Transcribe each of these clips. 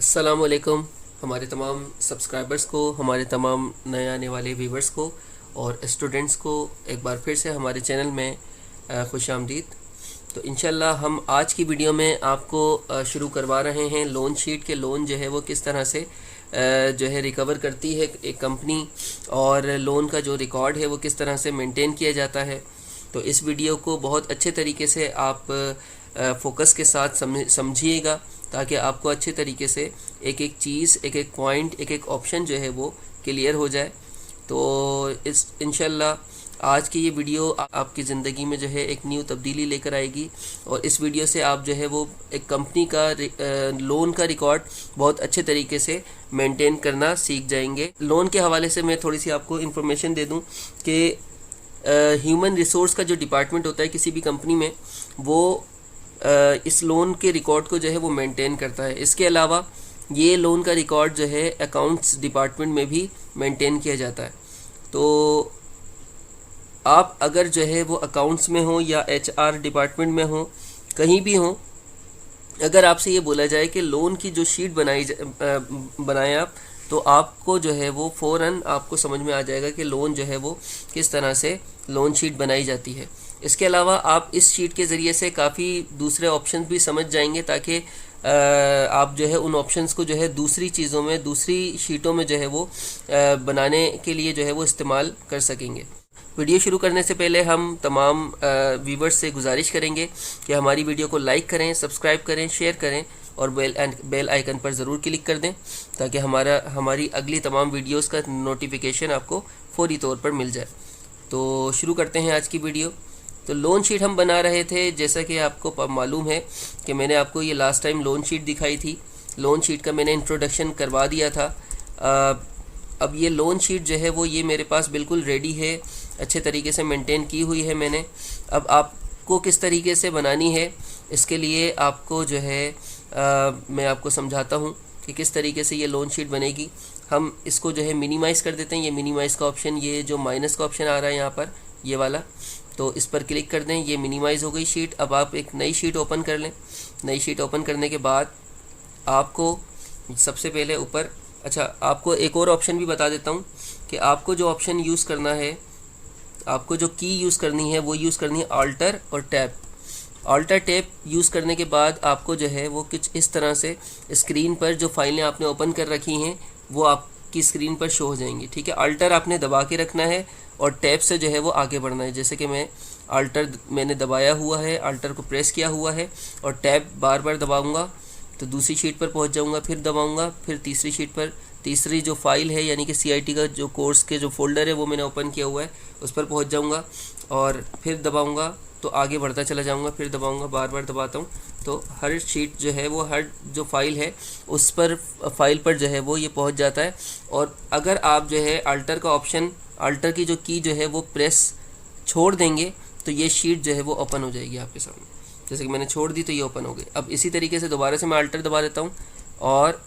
अस्सलामुअलैकुम हमारे तमाम सब्सक्राइबर्स को, हमारे तमाम नए आने वाले व्यूवर्स को और स्टूडेंट्स को एक बार फिर से हमारे चैनल में खुश आमदीद। तो इंशाल्लाह हम आज की वीडियो में आपको शुरू करवा रहे हैं लोन शीट के लोन जो है वो किस तरह से जो है रिकवर करती है एक कंपनी, और लोन का जो रिकॉर्ड है वो किस तरह से मेंटेन किया जाता है। तो इस वीडियो को बहुत अच्छे तरीके से आप फोकस के साथ समझिएगा ताकि आपको अच्छे तरीके से एक एक चीज़, एक एक पॉइंट, एक एक ऑप्शन जो है वो क्लियर हो जाए। तो इस इंशाल्लाह आज की ये वीडियो आपकी ज़िंदगी में जो है एक न्यू तब्दीली लेकर आएगी, और इस वीडियो से आप जो है वो एक कंपनी का लोन का रिकॉर्ड बहुत अच्छे तरीके से मेंटेन करना सीख जाएंगे। लोन के हवाले से मैं थोड़ी सी आपको इन्फॉर्मेशन दे दूं कि ह्यूमन रिसोर्स का जो डिपार्टमेंट होता है किसी भी कंपनी में, वो इस लोन के रिकॉर्ड को जो है वो मेंटेन करता है। इसके अलावा ये लोन का रिकॉर्ड जो है अकाउंट्स डिपार्टमेंट में भी मेंटेन किया जाता है। तो आप अगर जो है वो अकाउंट्स में हो या एचआर डिपार्टमेंट में हो, कहीं भी हो, अगर आपसे ये बोला जाए कि लोन की जो शीट बनाए आप, तो आपको जो है वो फ़ौरन आपको समझ में आ जाएगा कि लोन जो है वो किस तरह से लोन शीट बनाई जाती है। इसके अलावा आप इस शीट के ज़रिए से काफ़ी दूसरे ऑप्शंस भी समझ जाएंगे ताकि आप जो है उन ऑप्शंस को जो है दूसरी चीज़ों में, दूसरी शीटों में जो है वो बनाने के लिए जो है वो इस्तेमाल कर सकेंगे। वीडियो शुरू करने से पहले हम तमाम व्यूवर्स से गुजारिश करेंगे कि हमारी वीडियो को लाइक करें, सब्सक्राइब करें, शेयर करें और बेल आइकन पर ज़रूर क्लिक कर दें ताकि हमारी अगली तमाम वीडियोस का नोटिफिकेशन आपको फौरी तौर पर मिल जाए। तो शुरू करते हैं आज की वीडियो। तो लोन शीट हम बना रहे थे, जैसा कि आपको मालूम है कि मैंने आपको ये लास्ट टाइम लोन शीट दिखाई थी। लोन शीट का मैंने इंट्रोडक्शन करवा दिया था। अब ये लोन शीट जो है वो ये मेरे पास बिल्कुल रेडी है, अच्छे तरीके से मेंटेन की हुई है मैंने। अब आपको किस तरीके से बनानी है, इसके लिए आपको जो है मैं आपको समझाता हूँ कि किस तरीके से ये लोन शीट बनेगी। हम इसको जो है मिनिमाइज़ कर देते हैं। ये मिनिमाइज़ का ऑप्शन, ये जो माइनस का ऑप्शन आ रहा है यहाँ पर, ये वाला, तो इस पर क्लिक कर दें। ये मिनिमाइज़ हो गई शीट। अब आप एक नई शीट ओपन कर लें। नई शीट ओपन करने के बाद आपको सबसे पहले ऊपर, अच्छा आपको एक और ऑप्शन भी बता देता हूँ कि आपको जो ऑप्शन यूज़ करना है, आपको जो की यूज़ करनी है वो यूज़ करनी है आल्टर और टैब। आल्टर टैब यूज़ करने के बाद आपको जो है वो कुछ इस तरह से स्क्रीन पर जो फाइलें आपने ओपन कर रखी हैं वो आपकी स्क्रीन पर शो हो जाएंगी। ठीक है, आल्टर आपने दबा के रखना है और टैब से जो है वो आगे बढ़ना है। जैसे कि मैंने दबाया हुआ है, आल्टर को प्रेस किया हुआ है और टैब बार बार दबाऊंगा तो दूसरी शीट पर पहुंच जाऊंगा, फिर दबाऊंगा, फिर तीसरी शीट पर, तीसरी जो फाइल है यानी कि सीआईटी का जो कोर्स के जो फोल्डर है वो मैंने ओपन किया हुआ है उस पर पहुंच जाऊंगा और फिर दबाऊंगा तो आगे बढ़ता चला जाऊंगा, फिर दबाऊंगा, बार बार दबाता हूं तो हर शीट जो है वो, हर जो फाइल है उस पर, फाइल पर जो है वो ये पहुंच जाता है। और अगर आप जो है अल्टर का ऑप्शन, अल्टर की जो की जो है वो प्रेस छोड़ देंगे तो ये शीट जो है वो ओपन हो जाएगी आपके सामने। जैसे कि मैंने छोड़ दी तो ये ओपन हो गई। अब इसी तरीके से दोबारा से मैं अल्टर दबा देता हूँ और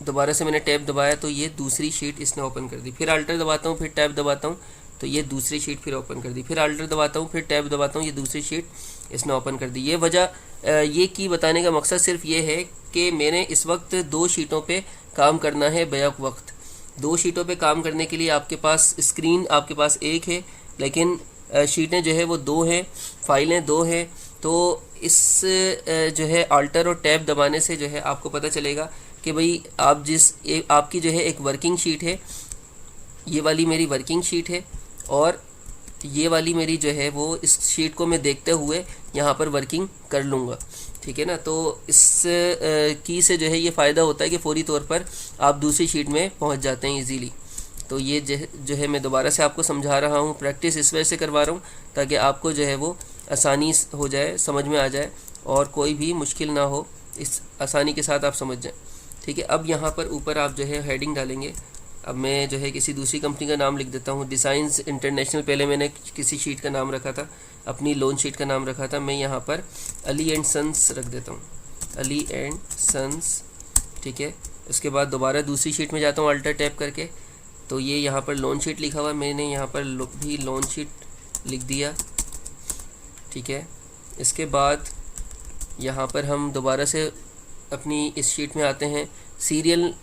दोबारा से मैंने टैब दबाया तो ये दूसरी शीट इसने ओपन कर दी। फिर अल्टर दबाता हूँ, फिर टैब दबाता हूँ तो ये दूसरी शीट फिर ओपन कर दी। फिर अल्टर दबाता हूँ, फिर टैब दबाता हूँ, ये दूसरी शीट इसने ओपन कर दी। ये वजह, ये की बताने का मकसद सिर्फ ये है कि मैंने इस वक्त दो शीटों पे काम करना है बैक वक्त। दो शीटों पे काम करने के लिए आपके पास स्क्रीन, आपके पास एक है लेकिन शीटें जो है वो दो हैं, फाइलें दो हैं। तो इस जो है अल्टर और टैब दबाने से जो है आपको पता चलेगा कि भाई आप आपकी जो है एक वर्किंग शीट है, ये वाली मेरी वर्किंग शीट है और ये वाली मेरी जो है वो, इस शीट को मैं देखते हुए यहाँ पर वर्किंग कर लूँगा। ठीक है ना, तो इस की से जो है ये फ़ायदा होता है कि फौरी तौर पर आप दूसरी शीट में पहुँच जाते हैं इजीली। तो ये जो है मैं दोबारा से आपको समझा रहा हूँ, प्रैक्टिस इस वजह से करवा रहा हूँ ताकि आपको जो है वो आसानी हो जाए, समझ में आ जाए और कोई भी मुश्किल ना हो, इस आसानी के साथ आप समझ जाएं। ठीक है, अब यहाँ पर ऊपर आप जो है हेडिंग डालेंगे। अब मैं जो है किसी दूसरी कंपनी का नाम लिख देता हूँ, डिज़ाइंस इंटरनेशनल। पहले मैंने किसी शीट का नाम रखा था, अपनी लोन शीट का नाम रखा था, मैं यहाँ पर अली एंड सन्स रख देता हूँ, अली एंड सन्स। ठीक है, उसके बाद दोबारा दूसरी शीट में जाता हूँ अल्टर टैप करके, तो ये यहाँ पर लोन शीट लिखा हुआ, मैंने यहाँ पर भी लोन शीट लिख दिया। ठीक है, इसके बाद यहाँ पर हम दोबारा से अपनी इस शीट में आते हैं। सीरियल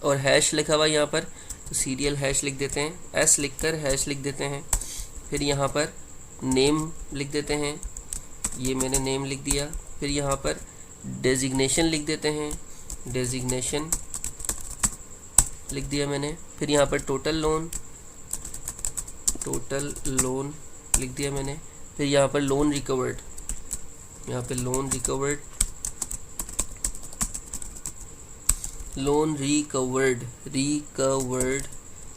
और हैश लिखा हुआ यहाँ पर, तो सीरियल हैश लिख देते हैं, एस लिख कर हैश लिख देते हैं। फिर यहाँ पर नेम लिख देते हैं, ये मैंने नेम लिख दिया। फिर यहाँ पर डेजिग्नेशन लिख देते हैं, डेजिग्नेशन लिख दिया मैंने। फिर यहाँ पर टोटल लोन लिख दिया मैंने। फिर यहाँ पर लोन रिकवर्ड, यहाँ पे लोन रिकवर्ड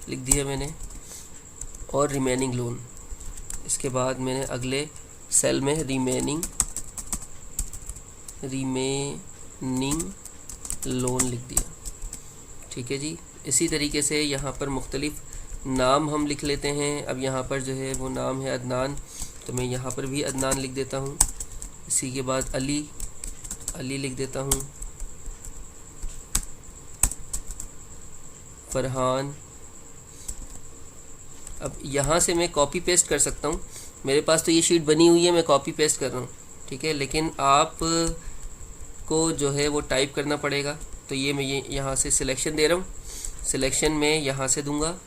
लिख दिया मैंने, और रिमेनिंग लोन। इसके बाद मैंने अगले सेल में रिमेनिंग लोन लिख दिया। ठीक है जी। इसी तरीके से यहाँ पर मुख्तलिफ नाम हम लिख लेते हैं। अब यहाँ पर जो है वो नाम है अदनान, तो मैं यहाँ पर भी अदनान लिख देता हूँ। इसी के बाद अली लिख देता हूँ, फरहान। अब यहाँ से मैं कॉपी पेस्ट कर सकता हूँ, मेरे पास तो ये शीट बनी हुई है, मैं कॉपी पेस्ट कर रहा हूँ, ठीक है। लेकिन आप को जो है वो टाइप करना पड़ेगा। तो ये मैं यहाँ से सिलेक्शन दे रहा हूँ, सिलेक्शन में यहाँ से दूंगा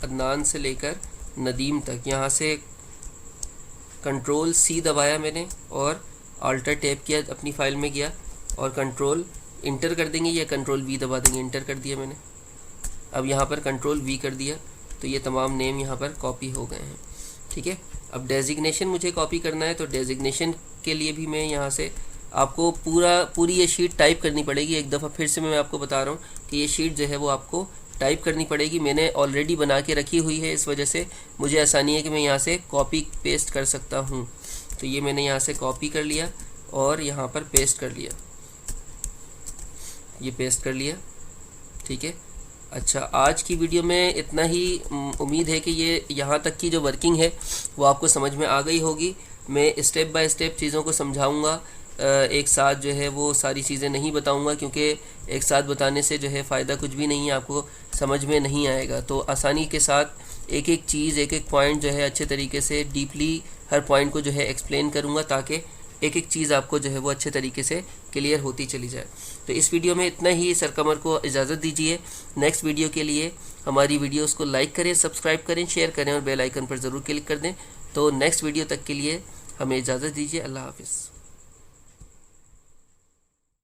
अदनान से लेकर नदीम तक। यहाँ से कंट्रोल सी दबाया मैंने और अल्टर टैप किया, अपनी फ़ाइल में गया और कंट्रोल इंटर कर देंगे या कंट्रोल वी दबा देंगे। इंटर कर दिया मैंने, अब यहाँ पर कंट्रोल वी कर दिया, तो ये तमाम नेम यहाँ पर कॉपी हो गए हैं। ठीक है। अब डेजिग्नेशन मुझे कॉपी करना है, तो डेजिग्नेशन के लिए भी मैं यहाँ से आपको पूरी ये शीट टाइप करनी पड़ेगी। एक दफ़ा फिर से मैं आपको बता रहा हूँ कि ये शीट जो है वो आपको टाइप करनी पड़ेगी। मैंने ऑलरेडी बना के रखी हुई है, इस वजह से मुझे आसानी है कि मैं यहाँ से कॉपी पेस्ट कर सकता हूँ। तो ये मैंने यहाँ से कॉपी कर लिया और यहाँ पर पेस्ट कर लिया, ये पेस्ट कर लिया। ठीक है। अच्छा, आज की वीडियो में इतना ही। उम्मीद है कि ये यहाँ तक की जो वर्किंग है वो आपको समझ में आ गई होगी। मैं स्टेप बाय स्टेप चीज़ों को समझाऊँगा, एक साथ जो है वो सारी चीज़ें नहीं बताऊंगा, क्योंकि एक साथ बताने से जो है फ़ायदा कुछ भी नहीं है, आपको समझ में नहीं आएगा। तो आसानी के साथ एक एक चीज़, एक एक पॉइंट जो है अच्छे तरीके से डीपली हर पॉइंट को जो है एक्सप्लेन करूंगा, ताकि एक एक चीज़ आपको जो है वो अच्छे तरीके से क्लियर होती चली जाए। तो इस वीडियो में इतना ही। सरकमर को इजाज़त दीजिए। नेक्स्ट वीडियो के लिए हमारी वीडियोस को लाइक करें, सब्सक्राइब करें, शेयर करें और बेल आइकन पर ज़रूर क्लिक कर दें। तो नेक्स्ट वीडियो तक के लिए हमें इजाज़त दीजिए। अल्लाह हाफ़िज़।